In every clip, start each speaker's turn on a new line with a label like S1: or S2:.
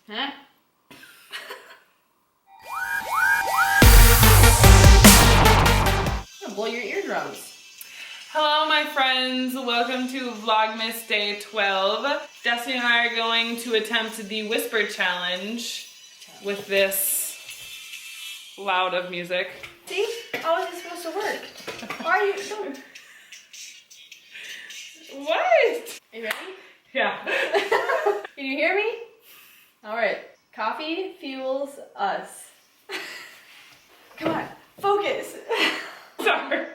S1: Huh? I'm gonna blow your eardrums.
S2: Hello my friends, welcome to Vlogmas Day 12. Destiny and I are going to attempt the Whisper Challenge with this loud of music.
S1: See? How is it supposed to work? Why are you... Don't...
S2: What?
S1: Are you ready?
S2: Yeah.
S1: Can you hear me? Alright. Coffee fuels us. Come on, focus.
S2: Sorry.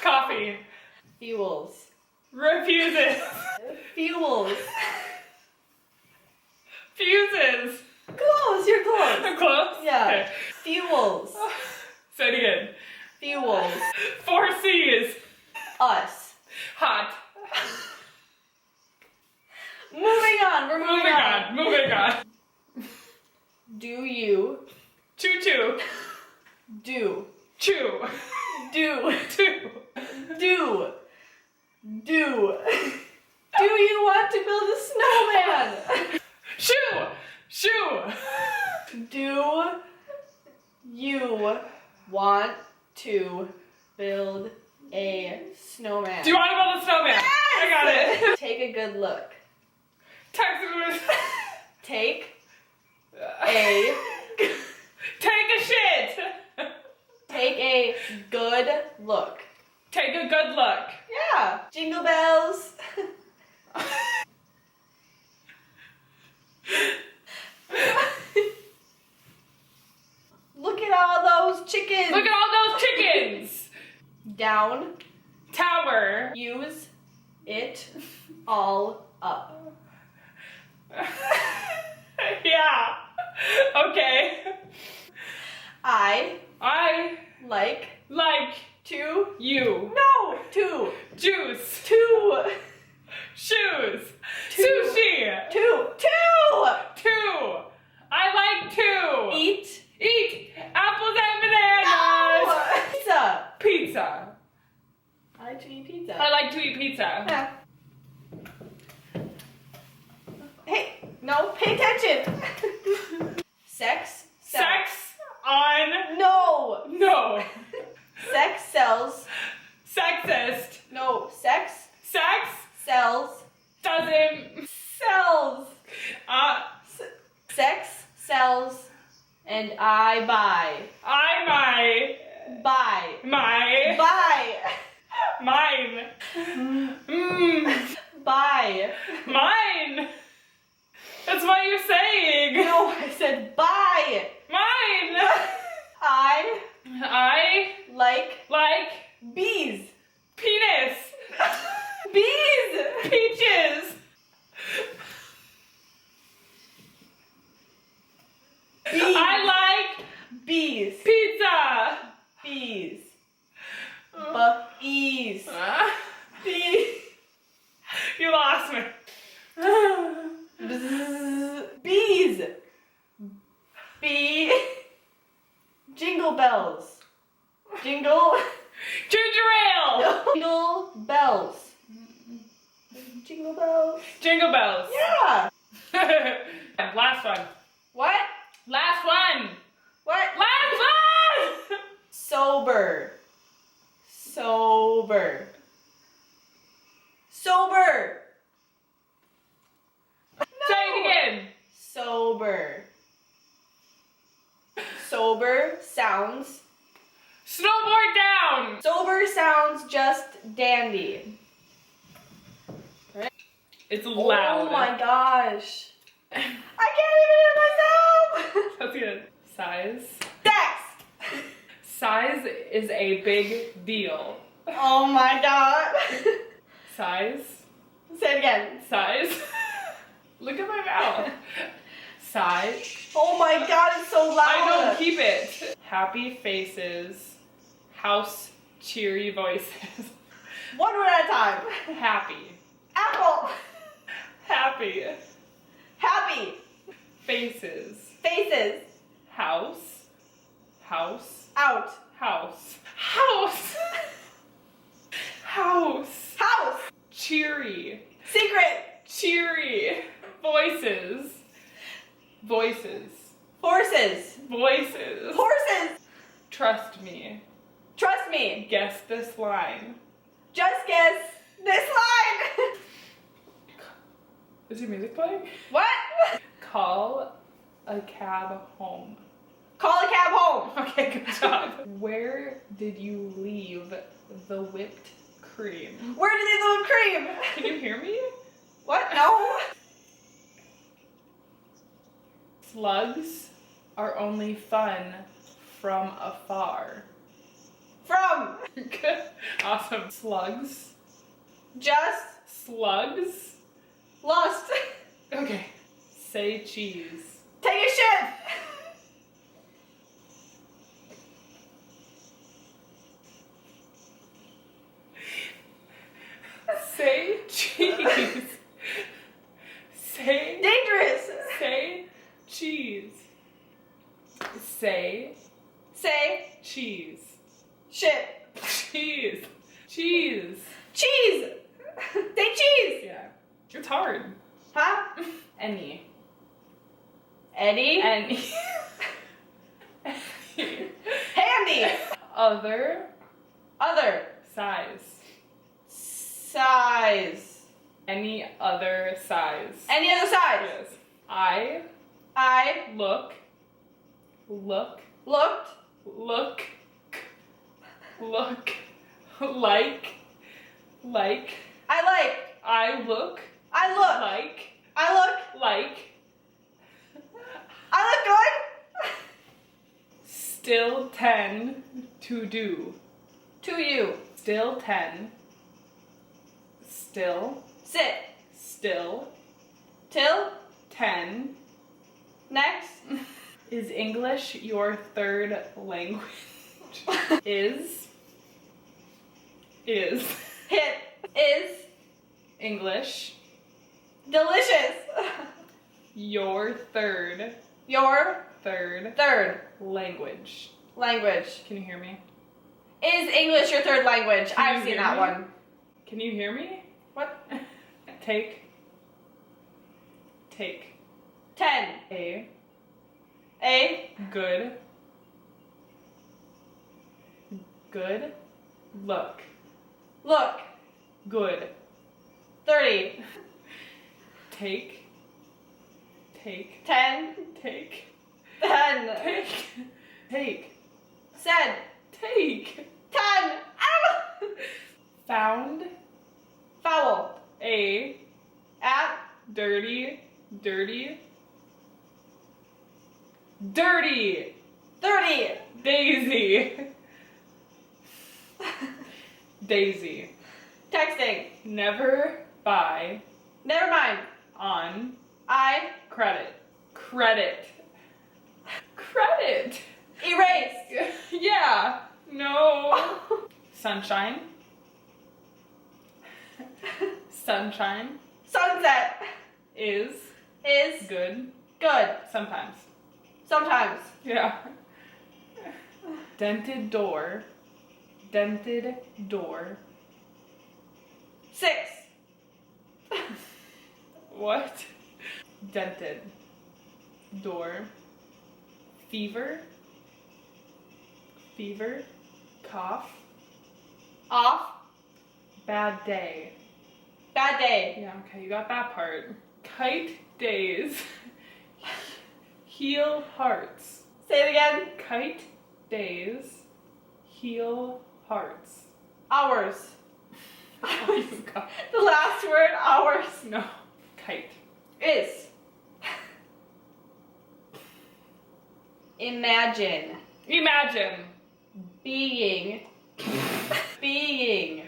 S2: Coffee.
S1: Fuels.
S2: Refuses.
S1: Fuels.
S2: Fuses.
S1: Close, you're close.
S2: I'm close?
S1: Yeah.
S2: Okay.
S1: Fuels.
S2: Say it again.
S1: Fuels.
S2: 4 C's.
S1: Us.
S2: Hot.
S1: Moving on, we're moving on.
S2: Moving on.
S1: Do you
S2: Choo-choo.
S1: do
S2: Chew.
S1: do
S2: Two.
S1: do do you want to build a snowman?
S2: Shoe.
S1: Do you want to build a snowman?
S2: Do you want to build a snowman?
S1: Yes!
S2: I got it.
S1: Take a good look.
S2: Texas.
S1: Take a
S2: shit.
S1: take a good look.
S2: Take a good look.
S1: Yeah. Jingle bells. Look at all those chickens.
S2: Look at all those chickens.
S1: Down.
S2: Tower.
S1: Use it all up.
S2: Yeah. Okay.
S1: I like
S2: to you.
S1: no to
S2: Juice.
S1: to
S2: Shoes.
S1: Two.
S2: Sushi.
S1: to
S2: Two. I like to
S1: eat
S2: apples and bananas.
S1: no! Pizza.
S2: Pizza.
S1: I like to eat pizza.
S2: I like to eat pizza.
S1: Yeah. Hey, no, pay attention. Sex.
S2: Sex on.
S1: No. Sex sells.
S2: Sexist.
S1: No, sex
S2: Sex
S1: sells.
S2: doesn't.
S1: Sells. Sex sells, and I buy.
S2: I
S1: Buy.
S2: my
S1: Buy.
S2: mine.
S1: Buy.
S2: Mine. That's what you're saying.
S1: No, I said buy.
S2: Mine.
S1: I like bees.
S2: Penis.
S1: Bees.
S2: Peaches.
S1: Bees.
S2: I like
S1: bees.
S2: pizza.
S1: Bees. Bees. Bees.
S2: You lost me.
S1: Bzz. Bees. Bee. Jingle bells. Jingle.
S2: Ginger ale.
S1: Jingle bells. Jingle bells.
S2: Jingle bells.
S1: Yeah.
S2: Last one.
S1: What?
S2: Last one.
S1: What?
S2: Last one.
S1: Sober. Sober. Sober.
S2: Say it again.
S1: Sober. Sober sounds.
S2: Snowboard down.
S1: Sober sounds just dandy.
S2: It's loud.
S1: Oh my gosh. I can't even hear myself.
S2: That's good. Size.
S1: Sex.
S2: Size is a big deal.
S1: Oh my god.
S2: Size.
S1: Say it again.
S2: Size. Look at my mouth. Size.
S1: Oh my god, it's so loud.
S2: I don't keep it. Happy faces. House cheery voices.
S1: One word at a time.
S2: Happy.
S1: Apple.
S2: Happy.
S1: Happy.
S2: Faces.
S1: Faces.
S2: House. House.
S1: Out.
S2: House. House. House.
S1: House.
S2: Cheery.
S1: Secret.
S2: Cheery. Voice. Voices.
S1: Forces.
S2: Voices.
S1: Horses.
S2: Trust me.
S1: Trust me.
S2: Guess this line.
S1: Just guess this line.
S2: Is your music playing?
S1: What?
S2: Call a cab home.
S1: Call a cab home.
S2: Okay, good job. Where did you leave the whipped cream?
S1: Where did they leave cream?
S2: Can you hear me?
S1: What? No.
S2: Slugs are only fun from afar.
S1: From.
S2: Good. Awesome. Slugs.
S1: Just.
S2: Slugs.
S1: Lust.
S2: Okay. Say cheese.
S1: Take a shit.
S2: Say cheese. Say.
S1: Dangerous.
S2: Say cheese. Say
S1: Say
S2: cheese.
S1: shit.
S2: Cheese. Cheese.
S1: Cheese. Say cheese.
S2: Yeah. It's hard.
S1: Huh?
S2: Any.
S1: Eddie.
S2: Any.
S1: Handy.
S2: Other
S1: Other.
S2: size.
S1: Size.
S2: Any other size.
S1: Any other size.
S2: Yes. I
S1: I
S2: look
S1: looked.
S2: like
S1: I like.
S2: I look
S1: I look.
S2: like
S1: I look. I look good.
S2: still 10 to do.
S1: To you.
S2: Still 10. Still
S1: Sit.
S2: 10.
S1: Till. Next.
S2: Is English your third language? Is
S1: Hit. Is.
S2: English
S1: Delicious.
S2: your third
S1: Your third
S2: language?
S1: language.
S2: Can you hear me?
S1: Is English your third language?
S2: Can you
S1: I've seen
S2: hear
S1: that
S2: me?
S1: one.
S2: Can you hear me?
S1: What?
S2: Take
S1: 10.
S2: a
S1: A.
S2: good look.
S1: Look.
S2: Good.
S1: 30.
S2: Take
S1: 10.
S2: 10.
S1: Said. 10.
S2: 10.
S1: I don't know.
S2: Found
S1: Foul.
S2: a
S1: At.
S2: dirty
S1: 30.
S2: Daisy.
S1: Texting.
S2: Never buy
S1: Never mind.
S2: on
S1: I.
S2: credit.
S1: Erase.
S2: Yeah. No. Sunshine.
S1: Sunset.
S2: Is
S1: Is.
S2: good
S1: Good.
S2: sometimes.
S1: Sometimes.
S2: Yeah. Dented door.
S1: 6.
S2: What? Dented door. Fever. Cough.
S1: Off.
S2: Bad day.
S1: Bad day.
S2: Yeah, okay, you got that part. Kite days. Heal hearts.
S1: Say it again.
S2: Kite days. Heal hearts.
S1: Hours.
S2: Oh, you got
S1: The last word. Hours.
S2: no. Kite.
S1: Is. Imagine. Being.
S2: Beating.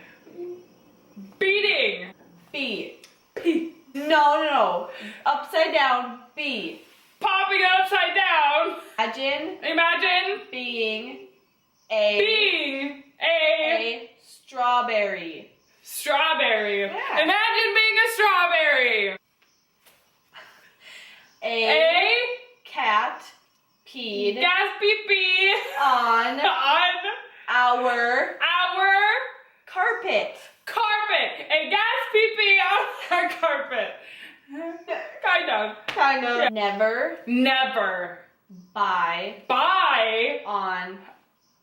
S1: Be.
S2: P.
S1: No. Upside down. Be.
S2: Popping it upside down.
S1: Imagine
S2: Being
S1: a
S2: a
S1: strawberry.
S2: strawberry.
S1: Yeah.
S2: Imagine being a strawberry.
S1: A cat peed
S2: Gas pee
S1: on
S2: on
S1: our
S2: our
S1: carpet.
S2: carpet. A gas pee on our carpet. Kind of.
S1: Kind of.
S2: Yeah.
S1: Never
S2: Never
S1: buy
S2: buy
S1: on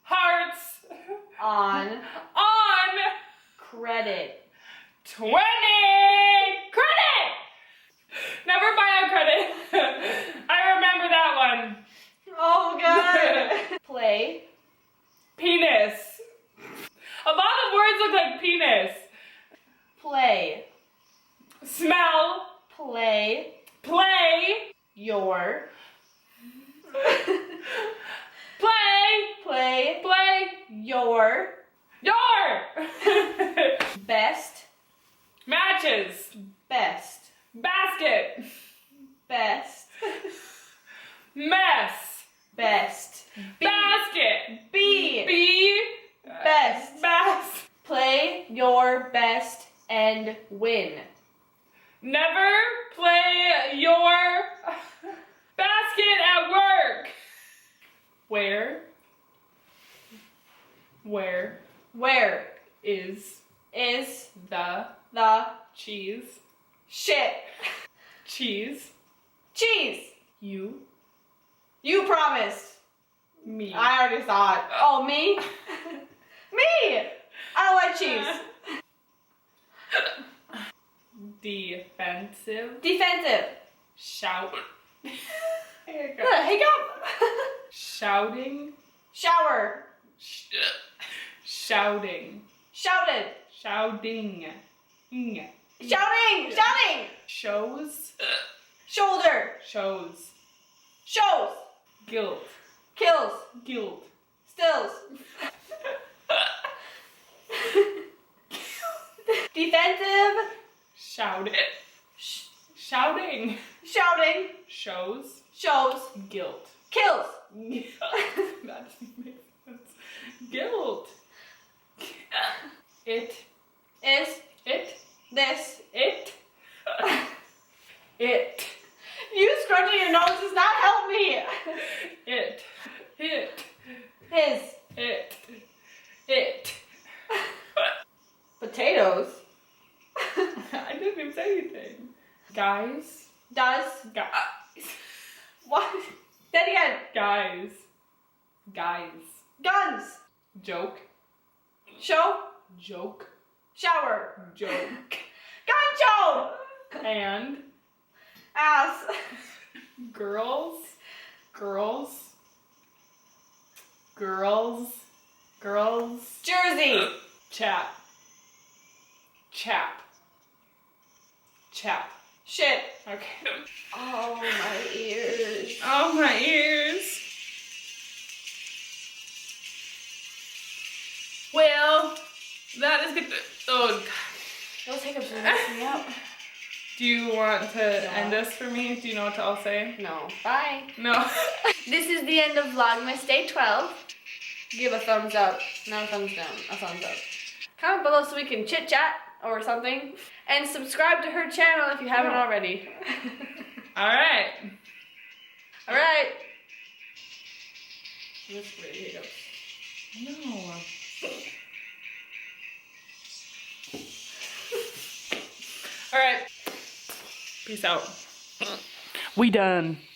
S2: hearts
S1: on credit.
S2: 20 credit. Never buy on credit. I remember that one.
S1: Oh god. Play.
S2: Penis. A lot of words look like penis.
S1: Play.
S2: Smell.
S1: Play.
S2: Play.
S1: Your.
S2: Play.
S1: Play.
S2: Play.
S1: Your. Best.
S2: Matches.
S1: Best.
S2: Basket.
S1: Best.
S2: Mess.
S1: Best.
S2: Basket.
S1: B.
S2: B.
S1: Best.
S2: Best.
S1: Play your best and win.
S2: Never play your basket at work. Where is the cheese?
S1: Shit.
S2: Cheese.
S1: Cheese.
S2: You.
S1: You promised.
S2: Me.
S1: I already saw it. Oh, me? Me! I don't like cheese.
S2: Defensive.
S1: Defensive.
S2: Shout.
S1: Hiccup.
S2: Shouting.
S1: Shower.
S2: Shouting.
S1: Shouted.
S2: Shouting.
S1: Shouting. Shouting.
S2: Shows.
S1: Shoulder.
S2: Shows.
S1: Shows.
S2: Guilt.
S1: Kills.
S2: Guilt.
S1: Stills. Defensive.
S2: Shout it. Shouting.
S1: Shouting.
S2: Shows.
S1: Shows.
S2: Guilt.
S1: Kills.
S2: That doesn't make sense. Guilt. It.
S1: Is.
S2: It.
S1: This.
S2: It. It.
S1: You scrunching your nose does not help me.
S2: It. It.
S1: His.
S2: It. It.
S1: Potatoes.
S2: I didn't even say anything. Guys.
S1: Does.
S2: Guys.
S1: What? Say it again.
S2: Guys. Guys.
S1: Guns.
S2: Joke.
S1: Show.
S2: Joke.
S1: Shower.
S2: Joke.
S1: Gun show.
S2: And
S1: Ass.
S2: girls. Girls. Girls. Girls.
S1: Jersey.
S2: Chap. Chap. Chap.
S1: Shit.
S2: Okay.
S1: Oh, my ears.
S2: Oh, my ears. Well, that is good. Oh,
S1: Those hiccups are messing me up.
S2: do you want to end this for me? Do you know what I'll say?
S1: No. Bye.
S2: No.
S1: This is the end of Vlogmas Day 12. Give a thumbs up. Not a thumbs down. A thumbs up. Comment below so we can chit chat or something. And subscribe to her channel if you haven't already.
S2: All right.
S1: Alright.
S2: That's pretty hiccups. No. All right. Peace out. We done.